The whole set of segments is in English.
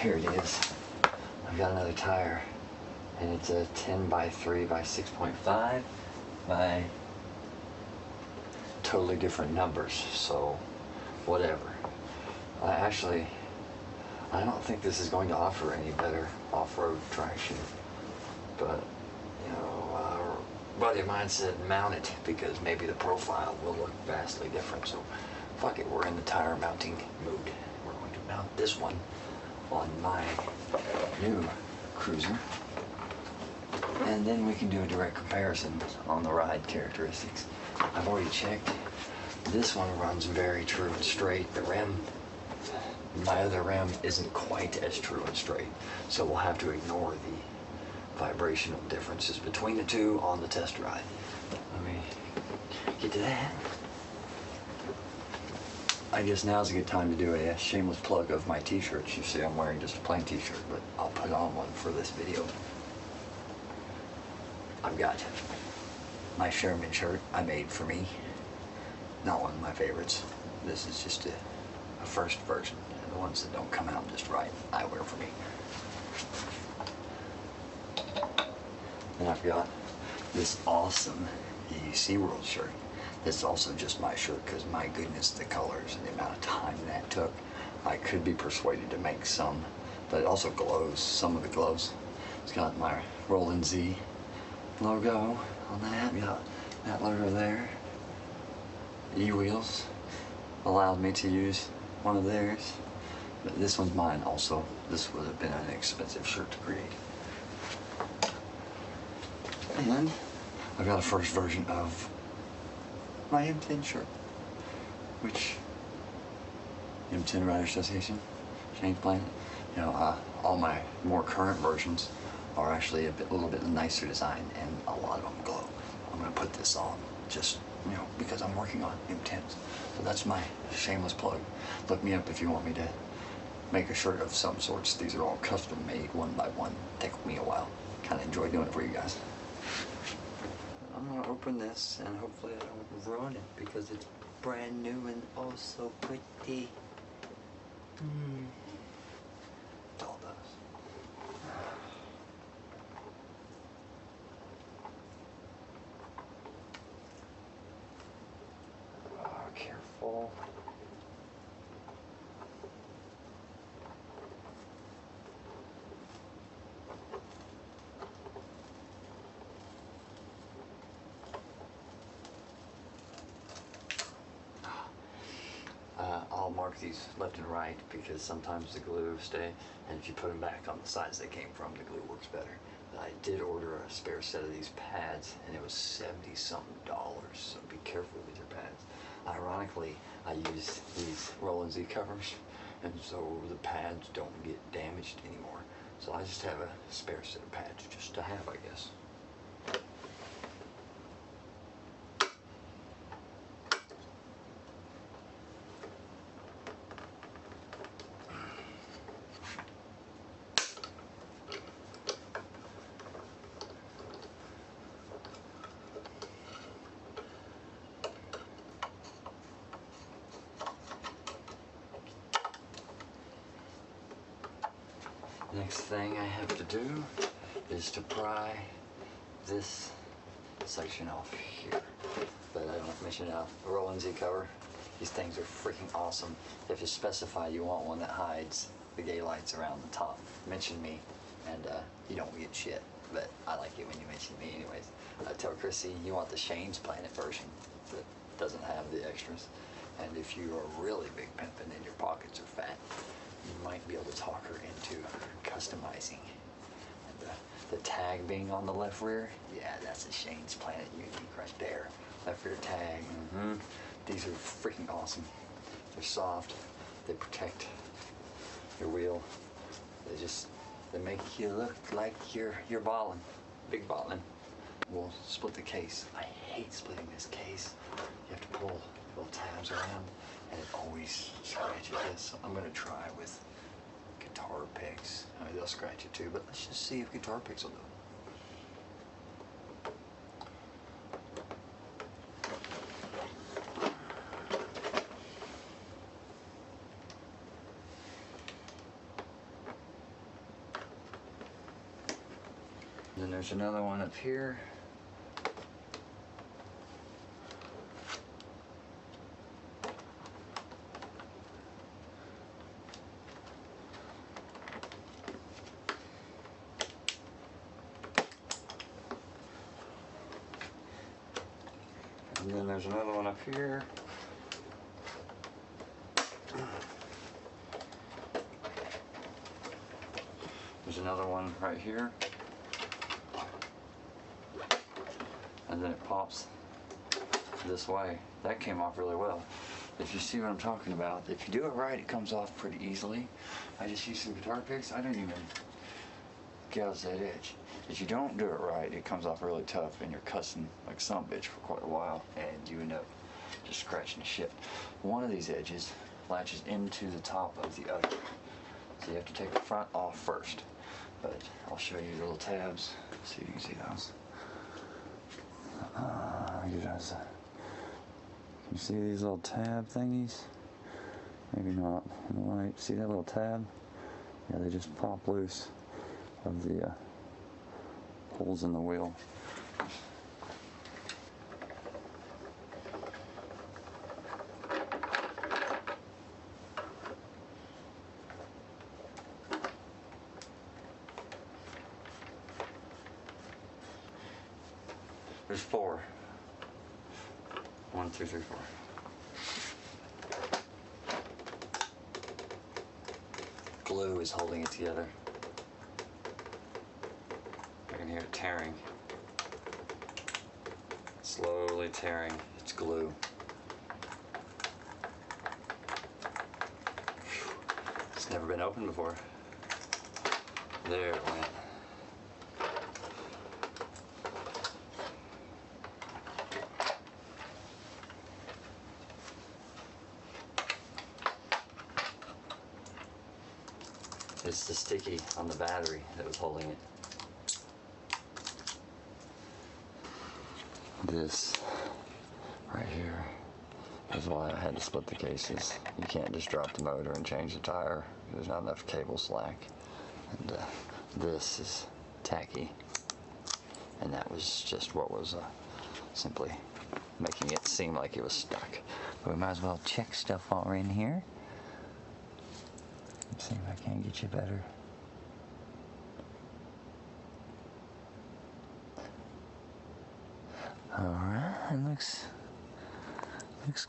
Here it is. I've got another tire, and it's a 10 by 3 by 6.5 by totally different numbers, so whatever. I don't think this is going to offer any better off-road traction, but you know, a buddy of mine said mount it because maybe the profile will look vastly different. So fuck it, we're in the tire mounting mood. We're going to mount this one on my new cruiser, and then we can do a direct comparison on the ride characteristics. I've already checked. This one runs very true and straight. The rim, my other rim isn't quite as true and straight, so we'll have to ignore the vibrational differences between the two on the test ride. Let me get to that. I guess now's a good time to do a shameless plug of my t-shirts. You see I'm wearing just a plain t-shirt, but I'll put on one for this video. I've got my Sherman shirt I made for me. Not one of my favorites. This is just a first version. And the ones that don't come out just right, I wear for me. And I've got this awesome SeaWorld shirt. This is also just my shirt because my goodness, the colors and the amount of time that took. I could be persuaded to make some, but it also glows, some of the glows. It's got my Roland Z logo on that. Got that logo there. E-Wheels allowed me to use one of theirs, but this one's mine also. This would have been an expensive shirt to create. And I've got a first version of my mten shirt, which mten Rider Association, Change Planet. You know, all my more current versions are actually a little bit nicer design, and a lot of them glow. I'm gonna put this on just, you know, because I'm working on mtens. So that's my shameless plug. Look me up if you want me to make a shirt of some sorts. These are all custom made one by one. Take me a while. Kind of enjoy doing it for you guys. I'm gonna open this and hopefully I don't ruin it because it's brand new and oh so pretty. It all does. Oh, careful. I'll mark these left and right because sometimes the glue stay, and if you put them back on the sides they came from, the glue works better. But I did order a spare set of these pads, and it was $70-something, so be careful with your pads. Ironically, I use these Roland Z covers, and so the pads don't get damaged anymore. So I just have a spare set of pads just to have, I guess. Next thing I have to do is to pry this section off here. But I don't mention it out. The Roland Z cover. These things are freaking awesome. If you specify you want one that hides the gay lights around the top, mention me and you don't get shit. But I like it when you mention me anyways. Tell Chrissy you want the Shane's Planet version that doesn't have the extras. And if you are really big pimpin' and your pockets are fat, you might be able to talk her into customizing. And the tag being on the left rear, yeah, that's a Shane's Planet unique right there. Left rear tag. These are freaking awesome. They're soft. They protect your wheel. They make you look like you're balling, big balling. We'll split the case. I hate splitting this case. You have to pull little tabs around, and it always scratches this. So I'm gonna try with guitar picks. I mean, they'll scratch it too, but let's just see if guitar picks will do it. Then there's another one up here. And then there's another one up here. There's another one right here. And then it pops this way. That came off really well. If you see what I'm talking about, if you do it right, it comes off pretty easily. I just used some guitar picks. I didn't even gouge that edge. If you don't do it right, it comes off really tough and you're cussing like some bitch for quite a while and you end up just scratching the shit. One of these edges latches into the top of the other. So you have to take the front off first. But I'll show you the little tabs. See if you can see those. Can you see these little tab thingies? Maybe not. On the right. See that little tab? Yeah, they just pop loose of the holes in the wheel. There's 4. 1, 2, 3, 4. Glue is holding it together. I can hear it tearing. Slowly tearing its glue. It's never been opened before. There it went. It's the sticky on the battery that was holding it. This right here is why I had to split the cases. You can't just drop the motor and change the tire. There's not enough cable slack. And this is tacky. And that was just what was simply making it seem like it was stuck. But we might as well check stuff while we're in here. Let's see if I can get you better. Alright, it looks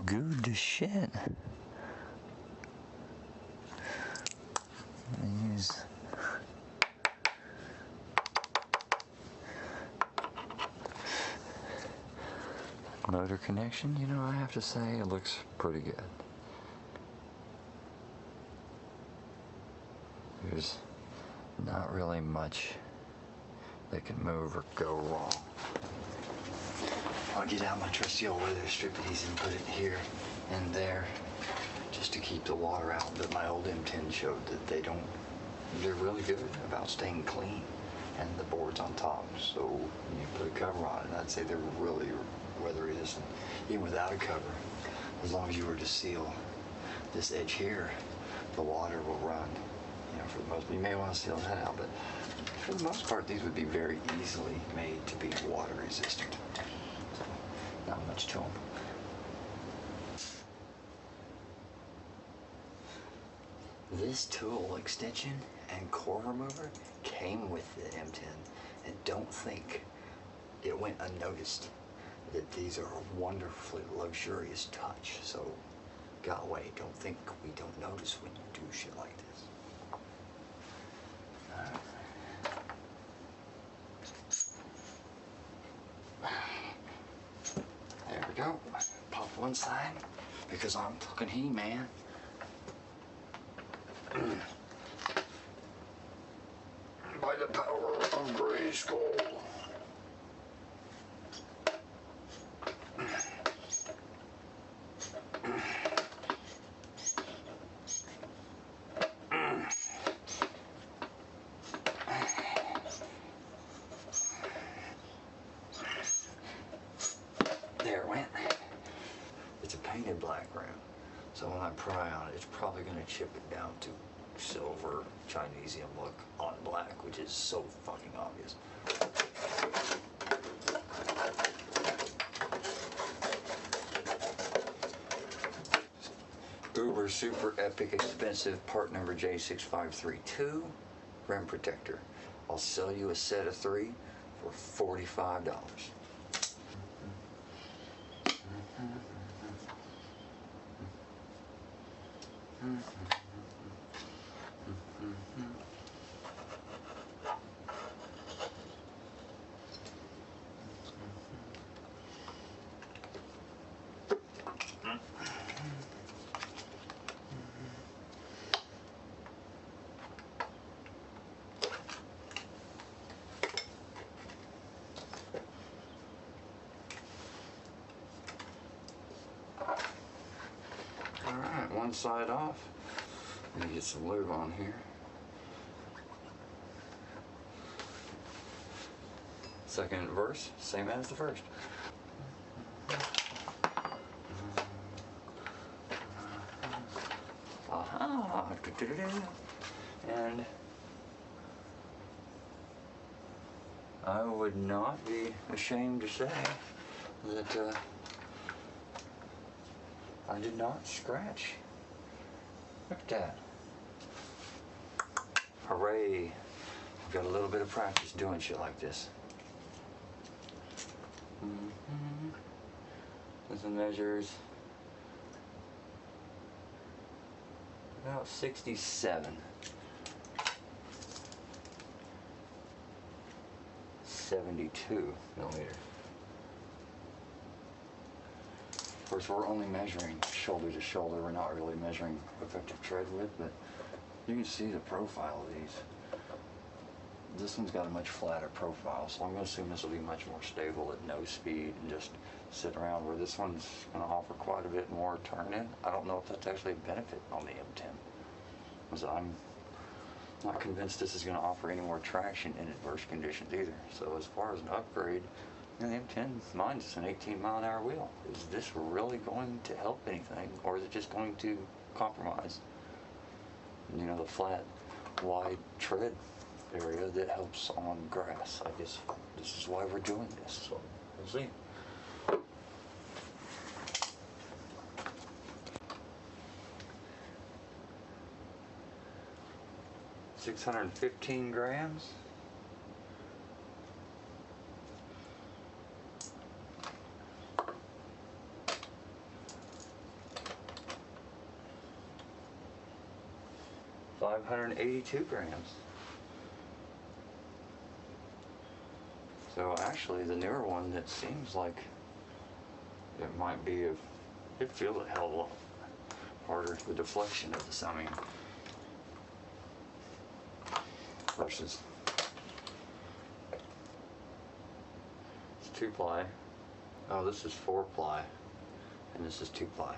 good to shit. Use motor connection, you know, I have to say it looks pretty good. There's not really much that can move or go wrong. I'll get out my trusty old weather strip adhesive and put it here and there just to keep the water out. But my old M10 showed that they're really good about staying clean, and the board's on top. So you put a cover on it, and I'd say they're really weather resistant. Even without a cover, as long as you were to seal this edge here, the water will run. You know, for the most, you may want to seal that out, but for the most part, these would be very easily made to be water resistant. So, not much to them. This tool extension and core remover came with the M10, and don't think it went unnoticed that these are a wonderfully luxurious touch. So, Gotway, don't think we don't notice when you do shit like this. There we go. Pop one side because I'm fucking He-Man. By the power of Grayskull. There it went. It's a painted black rim, so when I pry on it, it's probably going to chip it down to silver Chinesium look on black, which is so fucking obvious. Uber super epic expensive part number J6532 rim protector. I'll sell you a set of 3 for $45. Alright, one side off. Let me get some lube on here. Second verse, same as the first. Aha! And I would not be ashamed to say that I did not scratch. Look at that. Hooray. I've got a little bit of practice doing shit like this. This one measures about 67. 72 millimeters. Of course, we're only measuring shoulder to shoulder. We're not really measuring effective tread width, but you can see the profile of these. This one's got a much flatter profile, so I'm going to assume this will be much more stable at no speed and just sit around, where this one's going to offer quite a bit more turn-in. I don't know if that's actually a benefit on the M10, because I'm not convinced this is going to offer any more traction in adverse conditions either. So as far as an upgrade, the M10, mine's an 18-mile-an-hour wheel. Is this really going to help anything, or is it just going to compromise, you know, the flat, wide tread area that helps on grass? I guess this is why we're doing this, so we'll see. $615 grams. $582 grams. So actually the newer one, that seems like it might be it feels a hell of a lot harder, the deflection of this, I mean, versus it's 2-ply. Oh, this is 4-ply and this is 2-ply,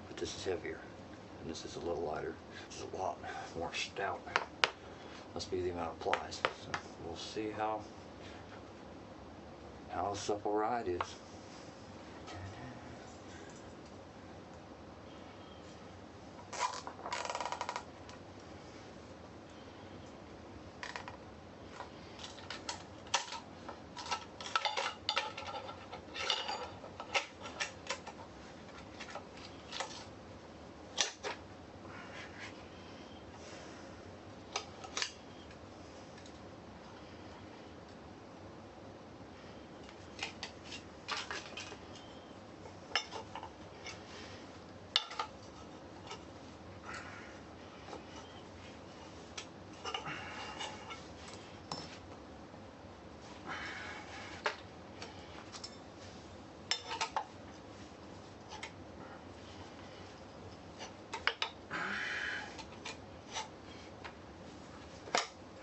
but this is heavier and this is a little lighter. This is a lot more stout. Must be the amount of plies. So we'll see how supple ride is.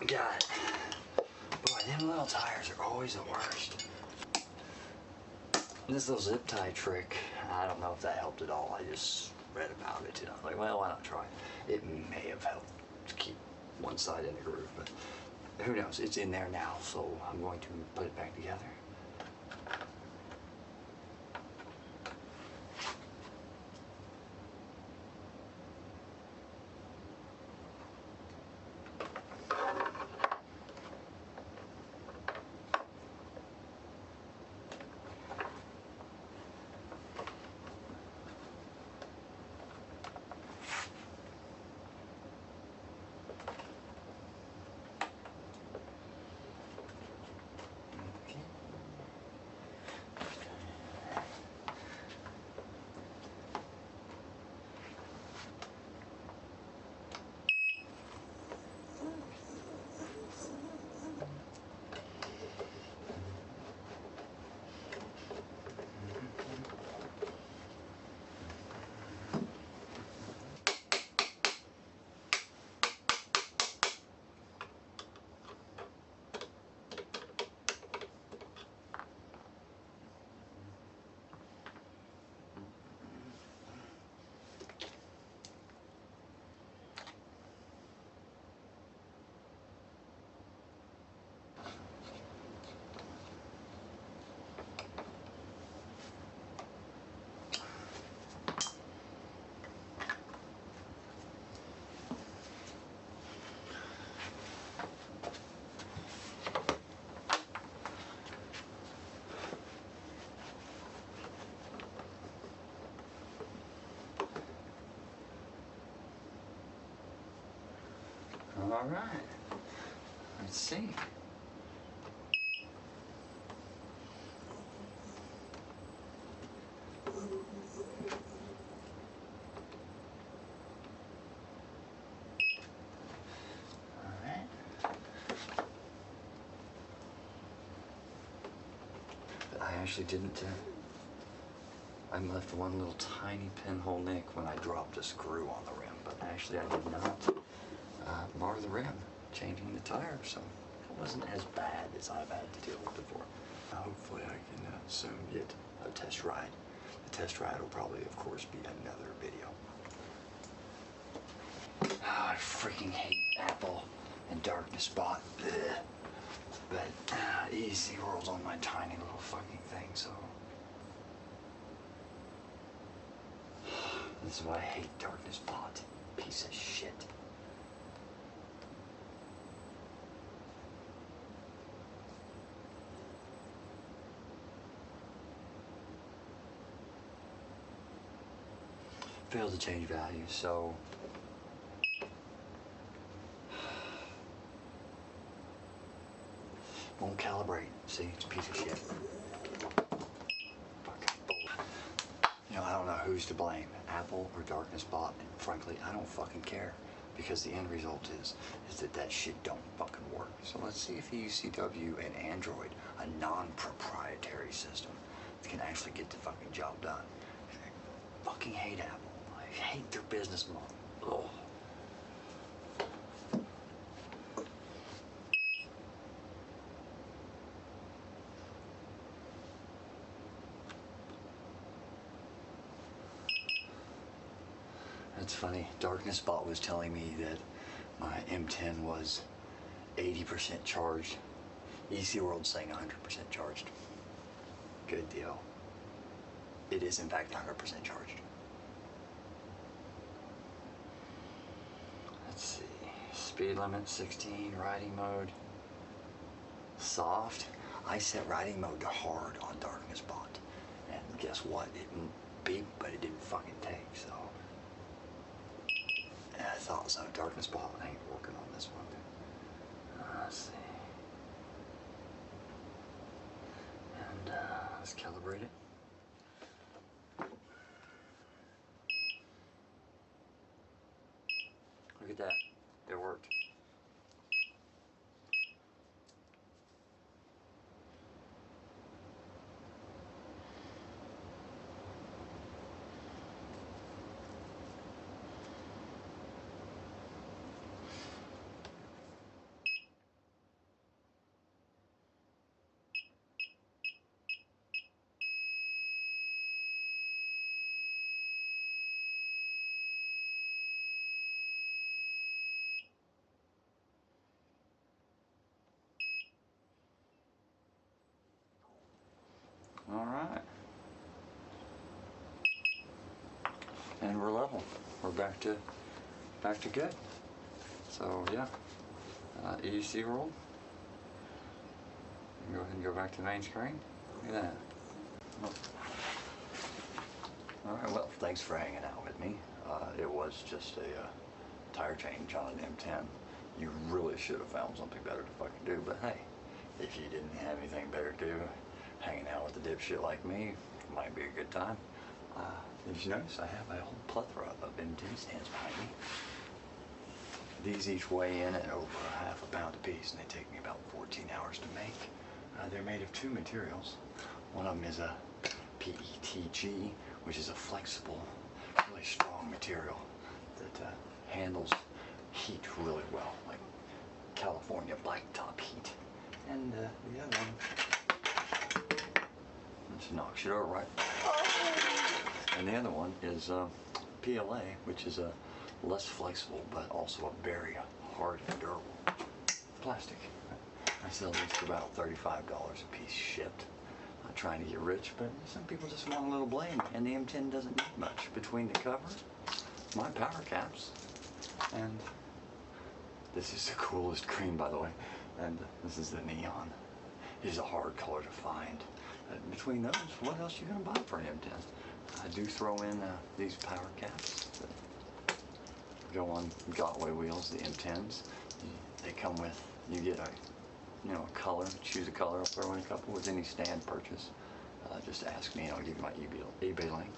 Got it. Boy, them little tires are always the worst. This little zip tie trick, I don't know if that helped at all. I just read about it and I was like, well, why not try it? It may have helped to keep one side in the groove, but who knows? It's in there now, so I'm going to put it back together. All right. Let's see. I actually didn't, I left one little tiny pinhole nick when I dropped a screw on the rim, but actually I did not mar the rim changing the tire, so it wasn't as bad as I've had to deal with before. Hopefully I can soon get a test ride. The test ride will probably, of course, be another video. Oh, I freaking hate Apple and Darkness Spot. Blech. But Eucw's on my tiny little fucking thing, so this is why I hate Darkness Spot. Piece of shit. Failed to change values, so won't calibrate. See, it's a piece of shit. Fucking bull. You know, I don't know who's to blame, Apple or Darkness Spot, and frankly, I don't fucking care, because the end result is that shit don't fucking work. So let's see if Eucw and Android, a non-proprietary system, can actually get the fucking job done. I fucking hate Apple. I hate their business model. Ugh. It's funny, Darkness Spot was telling me that my M10 was 80% charged. Eucw's saying 100% charged. Good deal. It is in fact 100% charged. Let's see, speed limit 16, riding mode, soft. I set riding mode to hard on Darkness Spot. And guess what? It beeped, but it didn't fucking take, so. I thought so. Darkness Spot ain't working on this one. Let's see. And let's calibrate it. Look at that. It worked. All right. And we're level. We're back to good. So yeah, Eucw. Go ahead and go back to the main screen. Look at that. All right. Well, thanks for hanging out with me. It was just a tire change on an M10. You really should have found something better to fucking do. But hey, if you didn't have anything better to do, hanging out with a dipshit like me might be a good time. As you notice, I have a whole plethora of M10 stands behind me. These each weigh in at over half a pound apiece, and they take me about 14 hours to make. They're made of two materials. One of them is a PETG, which is a flexible, really strong material that handles heat really well, like California blacktop heat. And the other one, just knock shit over, right? And the other one is PLA, which is a less flexible, but also a very hard and durable plastic. I sell these for about $35 a piece shipped. Not trying to get rich, but some people just want a little bling, and the M10 doesn't need much. Between the cover, my power caps, and this is the coolest green, by the way, and this is the neon. It is a hard color to find. Between those, what else are you going to buy for an M10? I do throw in these power caps that go on Gotway wheels, the M10s. come with, you get a, you know, a color, choose a color, I'll throw in a couple with any stand purchase. Just ask me and I'll give you my eBay link.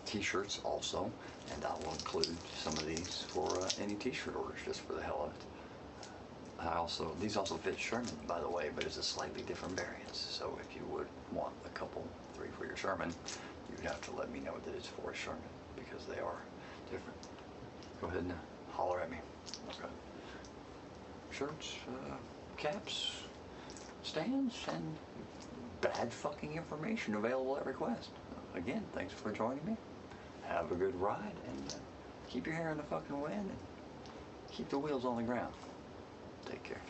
T-shirts also, and I will include some of these for any T-shirt orders just for the hell of it. These also fit Sherman, by the way, but it's a slightly different variance. So if you would want a couple, 3 for your Sherman, you would have to let me know that it's for a Sherman because they are different. Go ahead and holler at me. Okay. Shirts, caps, stands, and bad fucking information available at request. Again, thanks for joining me. Have a good ride, and keep your hair in the fucking wind, and keep the wheels on the ground. Take care.